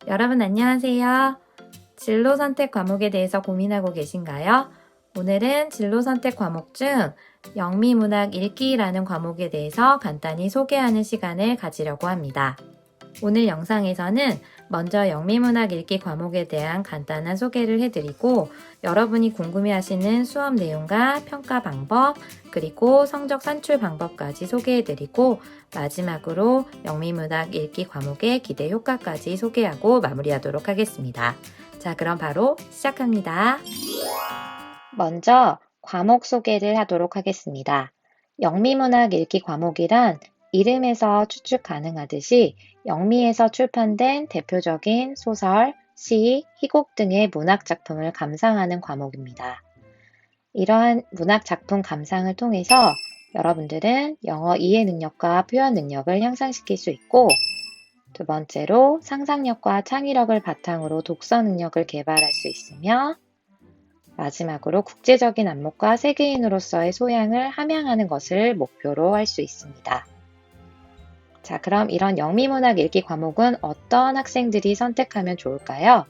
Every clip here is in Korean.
여러분 안녕하세요. 진로 선택 과목에 대해서 고민하고 계신가요? 오늘은 진로 선택 과목 중 영미문학 읽기라는 과목에 대해서 간단히 소개하는 시간을 가지려고 합니다. 오늘 영상에서는 먼저 영미문학 읽기 과목에 대한 간단한 소개를 해드리고 여러분이 궁금해하시는 수업 내용과 평가 방법 그리고 성적 산출 방법까지 소개해드리고 마지막으로 영미문학 읽기 과목의 기대 효과까지 소개하고 마무리하도록 하겠습니다. 자, 그럼 바로 시작합니다. 먼저 과목 소개를 하도록 하겠습니다. 영미문학 읽기 과목이란 이름에서 추측 가능하듯이 영미에서 출판된 대표적인 소설, 시, 희곡 등의 문학 작품을 감상하는 과목입니다. 이러한 문학 작품 감상을 통해서 여러분들은 영어 이해 능력과 표현 능력을 향상시킬 수 있고, 두 번째로 상상력과 창의력을 바탕으로 독서 능력을 개발할 수 있으며, 마지막으로 국제적인 안목과 세계인으로서의 소양을 함양하는 것을 목표로 할 수 있습니다. 자, 그럼 이런 영미문학 읽기 과목은 어떤 학생들이 선택하면 좋을까요?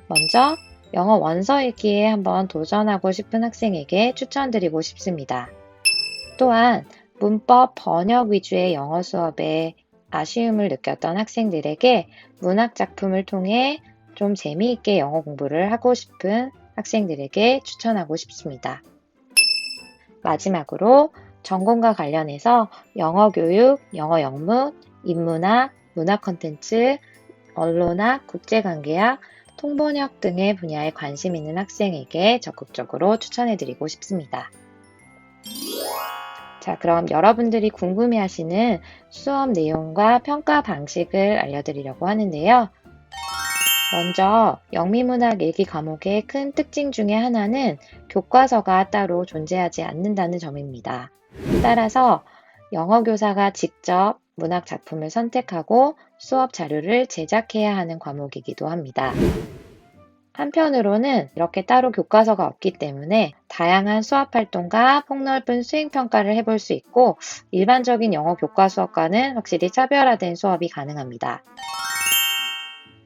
먼저 영어 원서 읽기에 한번 도전하고 싶은 학생에게 추천드리고 싶습니다. 또한 문법 번역 위주의 영어 수업에 아쉬움을 느꼈던 학생들에게 문학 작품을 통해 좀 재미있게 영어 공부를 하고 싶은 학생들에게 추천하고 싶습니다. 마지막으로 전공과 관련해서 영어 교육, 영어 영문, 인문학, 문학 콘텐츠, 언론학, 국제관계학, 통번역 등의 분야에 관심 있는 학생에게 적극적으로 추천해드리고 싶습니다. 자, 그럼 여러분들이 궁금해하시는 수업 내용과 평가 방식을 알려드리려고 하는데요. 먼저 영미문학 읽기 과목의 큰 특징 중에 하나는 교과서가 따로 존재하지 않는다는 점입니다. 따라서 영어 교사가 직접 문학 작품을 선택하고 수업 자료를 제작해야 하는 과목이기도 합니다. 한편으로는 이렇게 따로 교과서가 없기 때문에 다양한 수업 활동과 폭넓은 수행 평가를 해볼 수 있고 일반적인 영어 교과 수업과는 확실히 차별화된 수업이 가능합니다.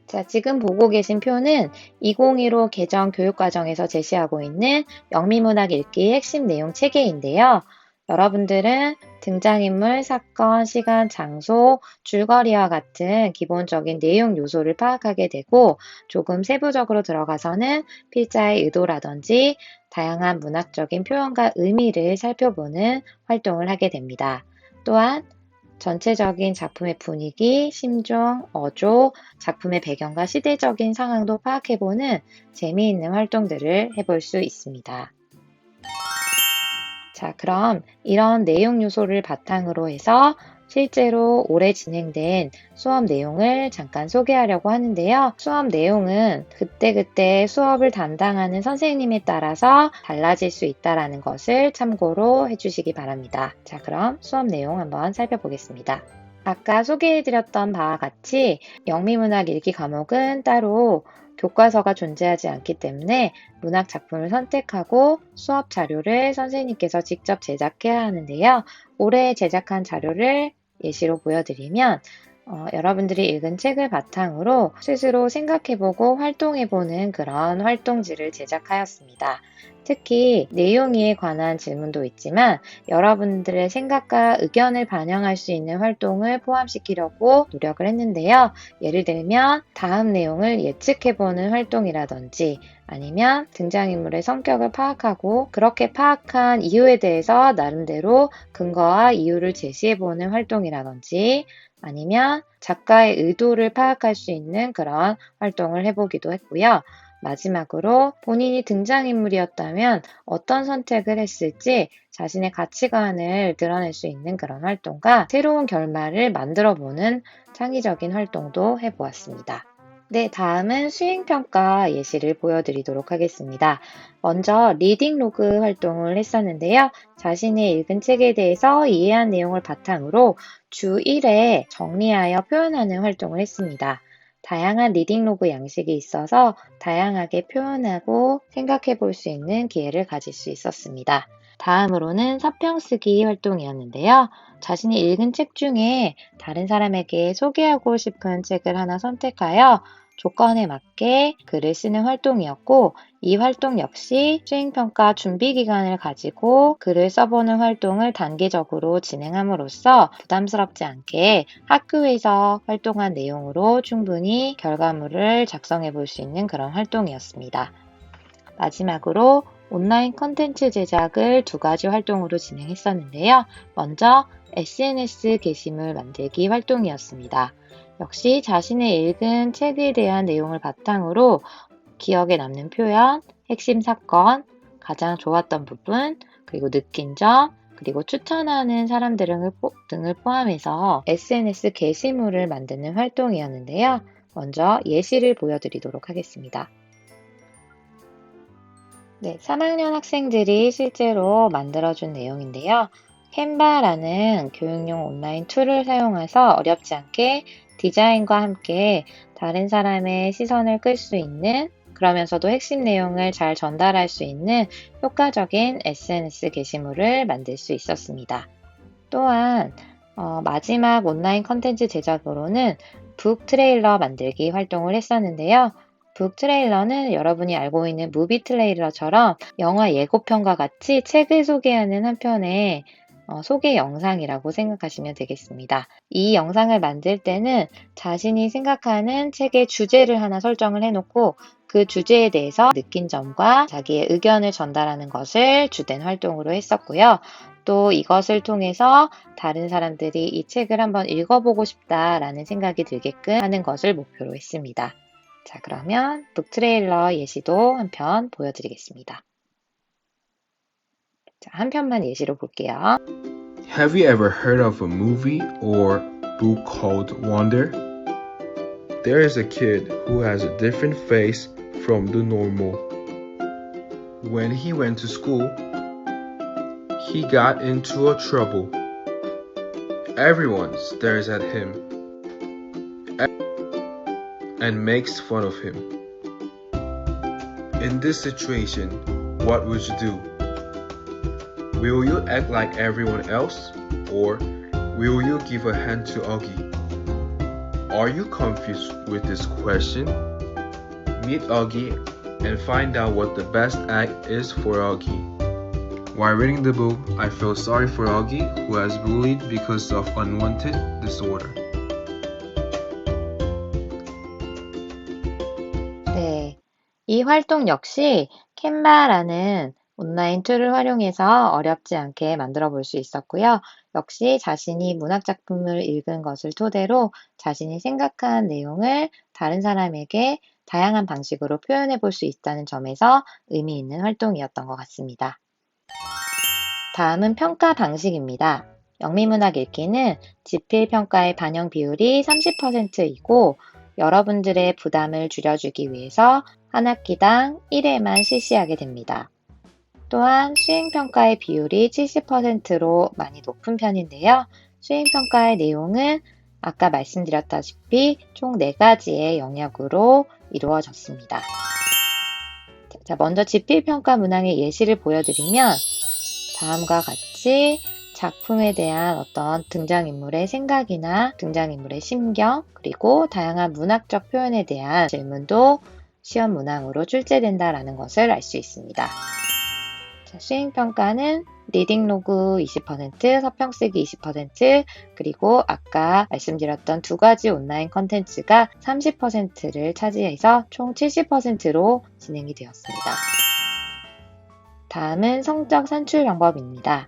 자, 지금 보고 계신 표는 2015 개정 교육과정에서 제시하고 있는 영미문학 읽기의 핵심 내용 체계인데요. 여러분들은 등장인물, 사건, 시간, 장소, 줄거리와 같은 기본적인 내용 요소를 파악하게 되고 조금 세부적으로 들어가서는 필자의 의도라든지 다양한 문학적인 표현과 의미를 살펴보는 활동을 하게 됩니다. 또한 전체적인 작품의 분위기, 심정, 어조, 작품의 배경과 시대적인 상황도 파악해보는 재미있는 활동들을 해볼 수 있습니다. 자, 그럼 이런 내용 요소를 바탕으로 해서 실제로 올해 진행된 수업 내용을 잠깐 소개하려고 하는데요. 수업 내용은 그때그때 수업을 담당하는 선생님에 따라서 달라질 수 있다는 것을 참고로 해주시기 바랍니다. 자, 그럼 수업 내용 한번 살펴보겠습니다. 아까 소개해드렸던 바와 같이 영미문학 읽기 과목은 따로 교과서가 존재하지 않기 때문에 문학 작품을 선택하고 수업 자료를 선생님께서 직접 제작해야 하는데요. 올해 제작한 자료를 예시로 보여드리면 여러분들이 읽은 책을 바탕으로 스스로 생각해보고 활동해보는 그런 활동지를 제작하였습니다. 특히 내용에 관한 질문도 있지만 여러분들의 생각과 의견을 반영할 수 있는 활동을 포함시키려고 노력을 했는데요. 예를 들면 다음 내용을 예측해보는 활동이라든지 아니면 등장인물의 성격을 파악하고 그렇게 파악한 이유에 대해서 나름대로 근거와 이유를 제시해보는 활동이라든지 아니면 작가의 의도를 파악할 수 있는 그런 활동을 해보기도 했고요. 마지막으로 본인이 등장인물이었다면 어떤 선택을 했을지 자신의 가치관을 드러낼 수 있는 그런 활동과 새로운 결말을 만들어보는 창의적인 활동도 해보았습니다. 네, 다음은 수행평가 예시를 보여드리도록 하겠습니다. 먼저 리딩 로그 활동을 했었는데요. 자신이 읽은 책에 대해서 이해한 내용을 바탕으로 주 1회 정리하여 표현하는 활동을 했습니다. 다양한 리딩 로그 양식이 있어서 다양하게 표현하고 생각해 볼 수 있는 기회를 가질 수 있었습니다. 다음으로는 서평 쓰기 활동이었는데요. 자신이 읽은 책 중에 다른 사람에게 소개하고 싶은 책을 하나 선택하여 조건에 맞게 글을 쓰는 활동이었고 이 활동 역시 수행평가 준비 기간을 가지고 글을 써보는 활동을 단계적으로 진행함으로써 부담스럽지 않게 학교에서 활동한 내용으로 충분히 결과물을 작성해 볼 수 있는 그런 활동이었습니다. 마지막으로 온라인 콘텐츠 제작을 두 가지 활동으로 진행했었는데요. 먼저 SNS 게시물 만들기 활동이었습니다. 역시 자신의 읽은 책에 대한 내용을 바탕으로 기억에 남는 표현, 핵심 사건, 가장 좋았던 부분, 그리고 느낀 점, 그리고 추천하는 사람 등을 포함해서 SNS 게시물을 만드는 활동이었는데요. 먼저 예시를 보여드리도록 하겠습니다. 네, 3학년 학생들이 실제로 만들어준 내용인데요. 캔바라는 교육용 온라인 툴을 사용해서 어렵지 않게 디자인과 함께 다른 사람의 시선을 끌 수 있는 그러면서도 핵심 내용을 잘 전달할 수 있는 효과적인 SNS 게시물을 만들 수 있었습니다. 또한 마지막 온라인 컨텐츠 제작으로는 북 트레일러 만들기 활동을 했었는데요. 북 트레일러는 여러분이 알고 있는 무비 트레일러처럼 영화 예고편과 같이 책을 소개하는 한 편의 소개 영상이라고 생각하시면 되겠습니다. 이 영상을 만들 때는 자신이 생각하는 책의 주제를 하나 설정을 해놓고 그 주제에 대해서 느낀 점과 자기의 의견을 전달하는 것을 주된 활동으로 했었고요. 또 이것을 통해서 다른 사람들이 이 책을 한번 읽어보고 싶다라는 생각이 들게끔 하는 것을 목표로 했습니다. 자, 그러면 북 트레일러 예시도 한 편 보여드리겠습니다. 자, 한 편만 예시로 볼게요. Have you ever heard of a movie or book called Wonder? There is a kid who has a different face from the normal. When he went to school, he got into a trouble. Everyone stares at him and makes fun of him. In this situation, what would you do? Will you act like everyone else, or will you give a hand to Augie? Are you confused with this question? Meet Augie and find out what the best act is for Augie. While reading the book, I feel sorry for Augie, who has bullied because of unwanted disorder. 네, 이 활동 역시 캔바라는 온라인 툴을 활용해서 어렵지 않게 만들어 볼 수 있었고요. 역시 자신이 문학작품을 읽은 것을 토대로 자신이 생각한 내용을 다른 사람에게 다양한 방식으로 표현해 볼 수 있다는 점에서 의미 있는 활동이었던 것 같습니다. 다음은 평가 방식입니다. 영미문학 읽기는 지필평가의 반영 비율이 30%이고 여러분들의 부담을 줄여주기 위해서 한 학기당 1회만 실시하게 됩니다. 또한 수행평가의 비율이 70%로 많이 높은 편인데요. 수행평가의 내용은 아까 말씀드렸다시피 총 4가지의 영역으로 이루어졌습니다. 자, 먼저 지필평가 문항의 예시를 보여드리면 다음과 같이 작품에 대한 어떤 등장인물의 생각이나 등장인물의 심경, 그리고 다양한 문학적 표현에 대한 질문도 시험 문항으로 출제된다는 것을 알 수 있습니다. 자, 수행평가는 리딩로그 20%, 서평쓰기 20%, 그리고 아까 말씀드렸던 2가지 온라인 컨텐츠가 30%를 차지해서 총 70%로 진행이 되었습니다. 다음은 성적 산출 방법입니다.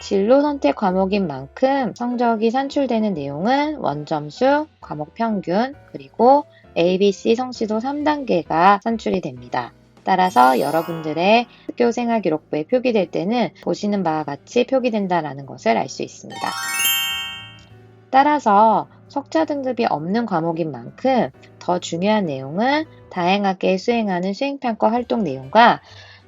진로 선택 과목인 만큼 성적이 산출되는 내용은 원점수, 과목 평균, 그리고 ABC 성취도 3단계가 산출이 됩니다. 따라서 여러분들의 학교 생활기록부에 표기될 때는 보시는 바와 같이 표기된다는 것을 알 수 있습니다. 따라서 석자 등급이 없는 과목인 만큼 더 중요한 내용은 다양하게 수행하는 수행평가 활동 내용과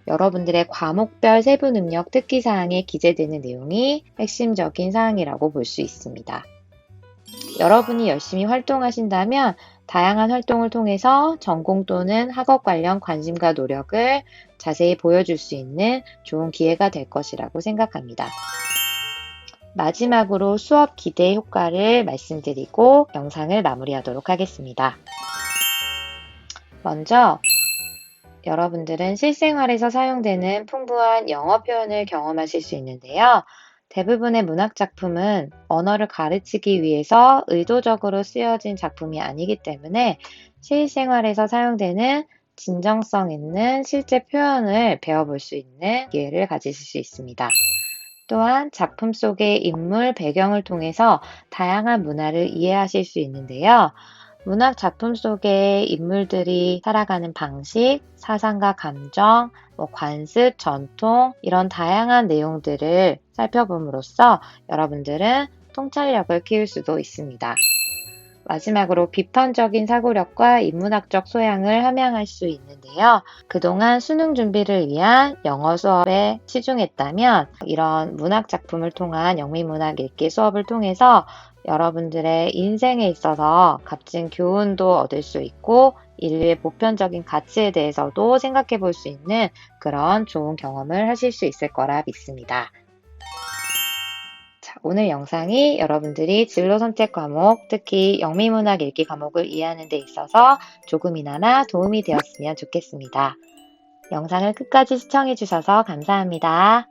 여러분들의 과목별 세부 능력 특기사항에 기재되는 내용이 핵심적인 사항이라고 볼 수 있습니다. 여러분이 열심히 활동하신다면 다양한 활동을 통해서 전공 또는 학업 관련 관심과 노력을 자세히 보여줄 수 있는 좋은 기회가 될 것이라고 생각합니다. 마지막으로 수업 기대 효과를 말씀드리고 영상을 마무리하도록 하겠습니다. 먼저 여러분들은 실생활에서 사용되는 풍부한 영어 표현을 경험하실 수 있는데요. 대부분의 문학 작품은 언어를 가르치기 위해서 의도적으로 쓰여진 작품이 아니기 때문에 실생활에서 사용되는 진정성 있는 실제 표현을 배워볼 수 있는 기회를 가지실 수 있습니다. 또한 작품 속의 인물 배경을 통해서 다양한 문화를 이해하실 수 있는데요. 문학 작품 속의 인물들이 살아가는 방식, 사상과 감정, 관습, 전통, 이런 다양한 내용들을 살펴봄으로써 여러분들은 통찰력을 키울 수도 있습니다. 마지막으로 비판적인 사고력과 인문학적 소양을 함양할 수 있는데요. 그동안 수능 준비를 위한 영어 수업에 치중했다면 이런 문학 작품을 통한 영미문학 읽기 수업을 통해서 여러분들의 인생에 있어서 값진 교훈도 얻을 수 있고 인류의 보편적인 가치에 대해서도 생각해 볼 수 있는 그런 좋은 경험을 하실 수 있을 거라 믿습니다. 자, 오늘 영상이 여러분들이 진로 선택 과목, 특히 영미문학 읽기 과목을 이해하는 데 있어서 조금이나마 도움이 되었으면 좋겠습니다. 영상을 끝까지 시청해 주셔서 감사합니다.